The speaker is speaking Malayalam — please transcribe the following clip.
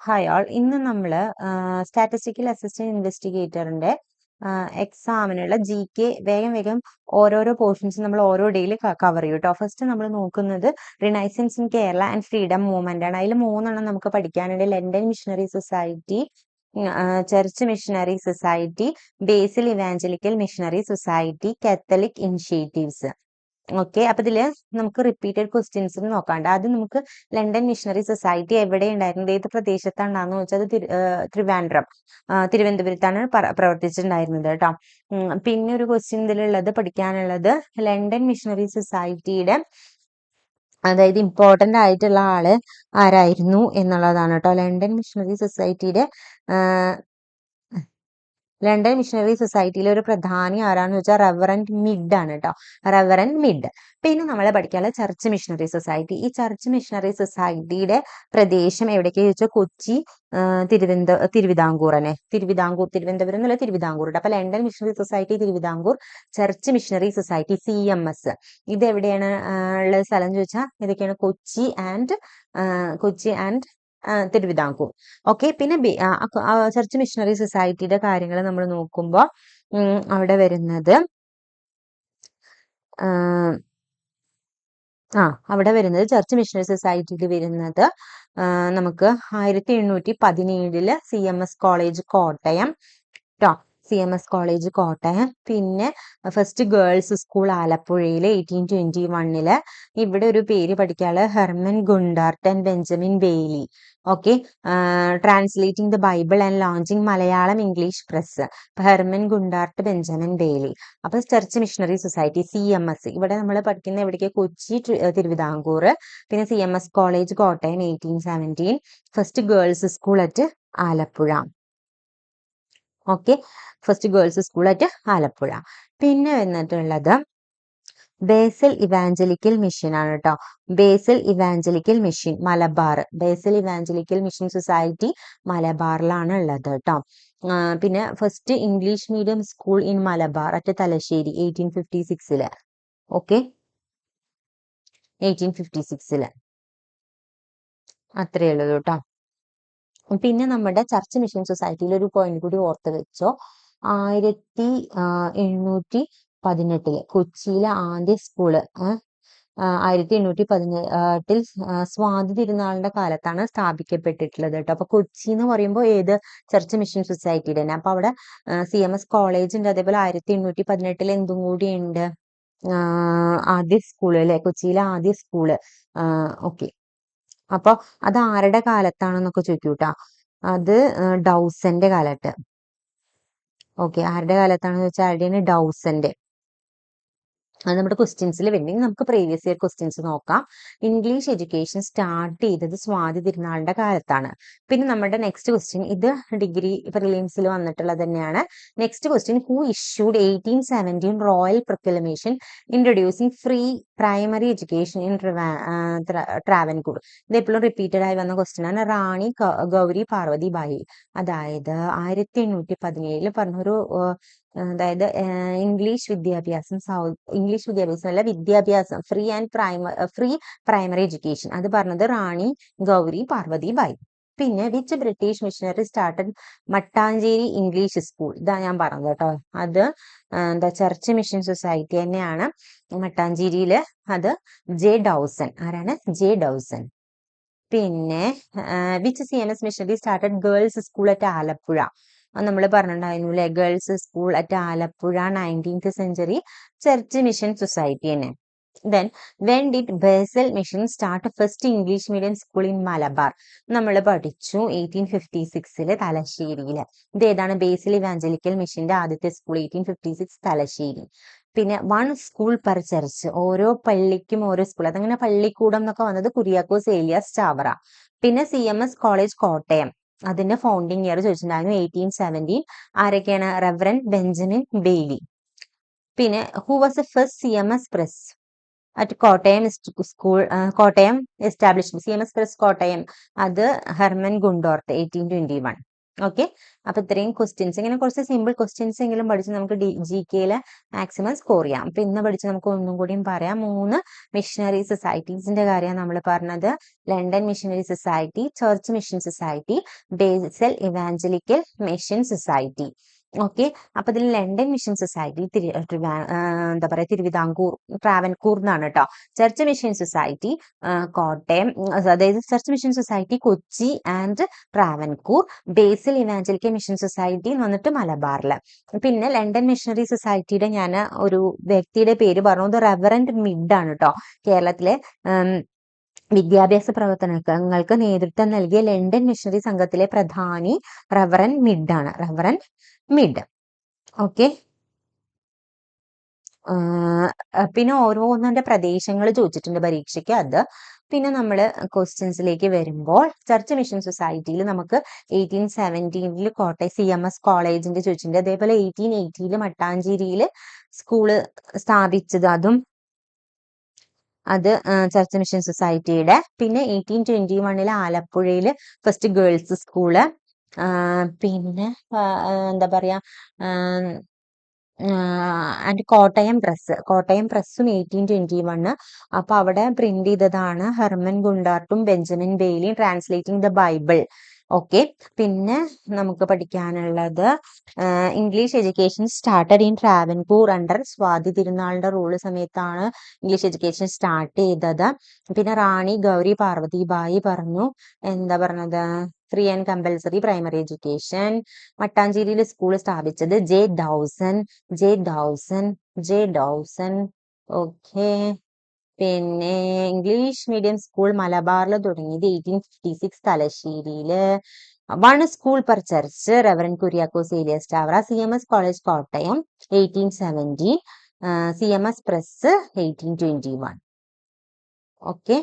ഹായ് ആൾ. ഇന്ന് നമ്മൾ സ്റ്റാറ്റിസ്റ്റിക്കൽ അസിസ്റ്റന്റ് ഇൻവെസ്റ്റിഗേറ്ററിന്റെ എക്സാമിനുള്ള GK വേഗം വേഗം ഓരോരോ പോർഷൻസ് നമ്മൾ ഓരോ ഡേയിൽ കവർ ചെയ്യും കേട്ടോ. ഫസ്റ്റ് നമ്മൾ നോക്കുന്നത് renaissance in Kerala and freedom movement ആണ്. അതിൽ 3 നമുക്ക് പഠിക്കാനുണ്ട്. London missionary society, church missionary society, Basel evangelical missionary society, Catholic initiatives. Okay, അപ്പൊ ഇതില് നമുക്ക് റിപ്പീറ്റഡ് ക്വസ്റ്റ്യൻസ് നോക്കാണ്ട്. ആദ്യം നമുക്ക് ലണ്ടൻ മിഷണറി സൊസൈറ്റി എവിടെ ഉണ്ടായിരുന്നത്, ഏത് പ്രദേശത്താണെന്ന് വെച്ചാൽ അത് തിരുവനന്തപുരത്താണ് പ്രവർത്തിച്ചിട്ടുണ്ടായിരുന്നത് കേട്ടോ. പിന്നെ ഒരു ക്വസ്റ്റ്യൻ ഇതിലുള്ളത് പഠിക്കാനുള്ളത് ലണ്ടൻ മിഷണറി സൊസൈറ്റിയുടെ അതായത് ഇമ്പോർട്ടന്റ് ആയിട്ടുള്ള ആള് ആരായിരുന്നു എന്നുള്ളതാണ് കേട്ടോ. ലണ്ടൻ മിഷണറി സൊസൈറ്റിയിലെ ഒരു പ്രധാനി ആരാന്ന് വെച്ചാൽ റെവറൻഡ് മിഡ് ആണ് കേട്ടോ. Reverend mid. പിന്നെ നമ്മൾ പഠിക്കാനുള്ള ചർച്ച് മിഷണറി സൊസൈറ്റി. ഈ ചർച്ച് മിഷണറി സൊസൈറ്റിയുടെ പ്രദേശം എവിടേക്ക് ചോദിച്ചാൽ കൊച്ചി, തിരുവിതാംകൂർ തിരുവനന്തപുരം എന്നല്ല, തിരുവിതാംകൂർ. അപ്പൊ London missionary society Thiruvithamkoor, church missionary society CMS ഇത് എവിടെയാണ് ഉള്ള സ്ഥലം ചോദിച്ചാൽ ഇതൊക്കെയാണ് കൊച്ചി ആൻഡ് തിരുവിതാംകൂർ. ഓക്കെ, പിന്നെ ചർച്ച് മിഷണറി സൊസൈറ്റിയുടെ കാര്യങ്ങൾ നമ്മൾ നോക്കുമ്പോൾ അവിടെ വരുന്നത് ചർച്ച് മിഷണറി സൊസൈറ്റിയിൽ വരുന്നത് നമുക്ക് 1817 CMS കോളേജ് കോട്ടയം ട്ടോ. CMS college Kottayam. പിന്നെ ഫസ്റ്റ് ഗേൾസ് സ്കൂൾ ആലപ്പുഴയിൽ 1821. ഇവിടെ ഒരു പേര് പഠിക്കാനുള്ള Hermann Gundert and Benjamin Bailey. Okay, translating the Bible and launching Malayalam English press, Hermann Gundert, Benjamin Bailey. അപ്പൊ ചർച്ച് മിഷണറി സൊസൈറ്റി CMS ഇവിടെ നമ്മൾ പഠിക്കുന്ന എവിടേക്ക്, കൊച്ചി, തിരുവിതാംകൂർ. പിന്നെ CMS college Kottayam 1817. First girls school at Alappuzha. Okay, first girls school at Alappuzha. പിന്നെ വന്നിട്ടുള്ളത് ബേസൽ ഇവാഞ്ചലിക്കൽ മിഷൻ ആണ് കേട്ടോ. Basel evangelical mission Malabar. Basel evangelical mission society മലബാറിലാണ് ഉള്ളത് കേട്ടോ. പിന്നെ first English medium school in Malabar at Thalassery 1856. Okay, 1856 അത്രയേ ഉള്ളൂ കേട്ടോ. പിന്നെ നമ്മുടെ ചർച്ച് മിഷൻ സൊസൈറ്റിയിൽ ഒരു പോയിന്റ് കൂടി ഓർത്ത് വെച്ചോ. 1818 കൊച്ചിയിലെ ആദ്യ സ്കൂള് 1818 സ്വാതി തിരുനാളിന്റെ കാലത്താണ് സ്ഥാപിക്കപ്പെട്ടിട്ടുള്ളത് കേട്ടോ. അപ്പൊ കൊച്ചി എന്ന് പറയുമ്പോൾ ഏത് ചർച്ച് മിഷൻ സൊസൈറ്റിയുടെ തന്നെ. അപ്പൊ അവിടെ CMS കോളേജ് ഉണ്ട്. അതേപോലെ 1818 എന്തും കൂടി ഉണ്ട്, ആദ്യ സ്കൂള് അല്ലെ, കൊച്ചിയിലെ ആദ്യ സ്കൂള്. ഓക്കെ, അപ്പൊ അത് ആരുടെ കാലത്താണെന്നൊക്കെ ചോദിക്കൂട്ടാ. അത് ഡൗസന്റെ കാലത്ത്. ഓക്കെ, ആരുടെ കാലത്താണെന്ന് വെച്ചാൽ ആരുടെയാണ്, ഡൗസന്റെ. അത് നമ്മുടെ ക്വസ്റ്റ്യൻസിൽ വരുന്നെങ്കിൽ നമുക്ക് പ്രീവിയസ് ഇയർ ക്വസ്റ്റ്യൻസ് നോക്കാം. ഇംഗ്ലീഷ് എഡ്യൂക്കേഷൻ സ്റ്റാർട്ട് ചെയ്തത് സ്വാതി തിരുനാളിന്റെ കാലത്താണ്. പിന്നെ നമ്മുടെ നെക്സ്റ്റ് ക്വസ്റ്റ്യൻ, ഇത് ഡിഗ്രി പ്രിലിംസിൽ വന്നിട്ടുള്ളത് തന്നെയാണ്. Next question, who issued 1817 royal proclamation introducing free primary education in Travancore. ഇത് എപ്പോഴും റിപ്പീറ്റഡ് ആയി വന്ന ക്വസ്റ്റ്യൻ ആണ്. റാണി ഗൗരി പാർവതി ബായി. അതായത് 1817 പറഞ്ഞൊരു അതായത് ഇംഗ്ലീഷ് വിദ്യാഭ്യാസം അല്ല, വിദ്യാഭ്യാസം ഫ്രീ പ്രൈമറി എഡ്യൂക്കേഷൻ അത് പറഞ്ഞത് റാണി ഗൗരി പാർവതി ബായി. പിന്നെ which British missionary started Mattancherry English school. ഇതാ ഞാൻ പറഞ്ഞത് കേട്ടോ. അത് ചർച്ച് മിഷൻ സൊസൈറ്റി തന്നെയാണ്. മട്ടാഞ്ചേരിയില് അത് ജെ ഡൗസൺ. ആരാണ്? J Dawson. പിന്നെ which CMS missionary started girls school at Alappuzha. നമ്മൾ പറഞ്ഞിട്ടുണ്ടായിരുന്നു അല്ലെ, girls school at Alappuzha 19th century church mission society തന്നെ. Then when did Basel mission start first English medium school in Malabar. നമ്മൾ പഠിച്ചു 1856 തലശ്ശേരിയില്. ഇത് ഏതാണ്? ബേസിൽ ഇവാഞ്ചലിക്കൽ മിഷന്റെ ആദ്യത്തെ സ്കൂൾ 1856 തലശ്ശേരി. പിന്നെ വൺ സ്കൂൾ പെർ ചർച്ച്, ഓരോ പള്ളിക്കും ഓരോ സ്കൂൾ. അതങ്ങനെ പള്ളിക്കൂടം എന്നൊക്കെ വന്നത് കുര്യാക്കോസ് ഏലിയാസ് ചാവറ. പിന്നെ CMS കോളേജ് കോട്ടയം, അതിന്റെ ഫൗണ്ടിങ് ഇയർ ചോദിച്ചിട്ടുണ്ടായിരുന്നു 1817. ആരൊക്കെയാണ്? Reverend Benjamin Bailey. പിന്നെ who was the first CMS press at Kottayam school, Kottayam established. CMS press Kottayam അത് ഹെർമൻ ഗുണ്ടോർട്ട് 1821. ഓക്കെ, അപ്പൊ ഇത്രയും ക്വസ്റ്റ്യൻസ്, ഇങ്ങനെ കുറച്ച് സിമ്പിൾ ക്വസ്റ്റ്യൻസ് എങ്കിലും പഠിച്ച് നമുക്ക് GK മാക്സിമം സ്കോർ ചെയ്യാം. അപ്പൊ ഇന്ന് പഠിച്ച് നമുക്ക് ഒന്നും കൂടിയും പറയാം. 3 മിഷണറി സൊസൈറ്റീസിന്റെ കാര്യമാണ് നമ്മൾ പറഞ്ഞത്. London missionary society, church mission society, Basel evangelical mission society. Okay, അപ്പൊ ഇതിൽ ലണ്ടൻ മിഷൻ സൊസൈറ്റി എന്താ പറയാ തിരുവിതാംകൂർ, ട്രാവൻകൂർ എന്നാണ് കേട്ടോ. ചർച്ച് മിഷൻ സൊസൈറ്റി കോട്ടയം, അതായത് church mission society Kochi and Travancore. Basil evangelical mission society എന്ന് വന്നിട്ട് മലബാറില്. പിന്നെ ലണ്ടൻ മിഷണറി സൊസൈറ്റിയുടെ ഞാൻ ഒരു വ്യക്തിയുടെ പേര് പറഞ്ഞു, അത് റെവറൻഡ് മിഡ് ആണ് കേട്ടോ. കേരളത്തിലെ വിദ്യാഭ്യാസ പ്രവർത്തനങ്ങൾക്ക് നേതൃത്വം നൽകിയ ലണ്ടൻ മിഷണറി സംഘത്തിലെ പ്രധാനി റെവറൻഡ് മിഡ് ആണ്. Reverend mid. ഓക്കെ, പിന്നെ ഓരോന്നിന്റെ പ്രദേശങ്ങൾ ചോദിച്ചിട്ടുണ്ട് പരീക്ഷയ്ക്ക്, അത്. പിന്നെ നമ്മൾ ക്വസ്റ്റ്യൻസിലേക്ക് വരുമ്പോൾ ചർച്ച് മിഷൻ സൊസൈറ്റിയിൽ നമുക്ക് 1817 കോട്ടയം CMS കോളേജിന്റെ ചോദിച്ചിട്ടുണ്ട്. അതേപോലെ 1880 മട്ടാഞ്ചേരിയിൽ സ്കൂള് സ്ഥാപിച്ചത്, അത് ചർച്ച് മിഷൻ സൊസൈറ്റിയുടെ. പിന്നെ 1821 ആലപ്പുഴയിൽ ഫസ്റ്റ് ഗേൾസ് സ്കൂള്. പിന്നെ എന്താ പറയാ ആൻഡ് കോട്ടയം പ്രസ്സും 1821. അപ്പൊ അവിടെ പ്രിന്റ് ചെയ്തതാണ് ഹെർമൻ ഗുണ്ടാർട്ടും ബെഞ്ചമിൻ ബെയ്ലിയും, ട്രാൻസ്ലേറ്റിംഗ് ദ ബൈബിൾ. ഓക്കെ, പിന്നെ നമുക്ക് പഠിക്കാനുള്ളത് English education started in Travancore under Swathi തിരുനാളിന്റെ റൂള് സമയത്താണ് ഇംഗ്ലീഷ് എഡ്യൂക്കേഷൻ സ്റ്റാർട്ട് ചെയ്തത്. പിന്നെ റാണി ഗൗരി പാർവതിബായി പറഞ്ഞു, എന്താ പറഞ്ഞത്, free and compulsory primary education. മട്ടാഞ്ചേരിയിൽ സ്കൂൾ സ്ഥാപിച്ചത് ജെ ഡൗസൻ. ഓക്കെ, പിന്നെ ഇംഗ്ലീഷ് മീഡിയം സ്കൂൾ മലബാറിൽ തുടങ്ങിയത് 1856 തലശ്ശേരിയില്. 1 school per church, reverend Kuriakose Elias Chavara. CMS college Kottayam 1870. CMS press 1821. Okay.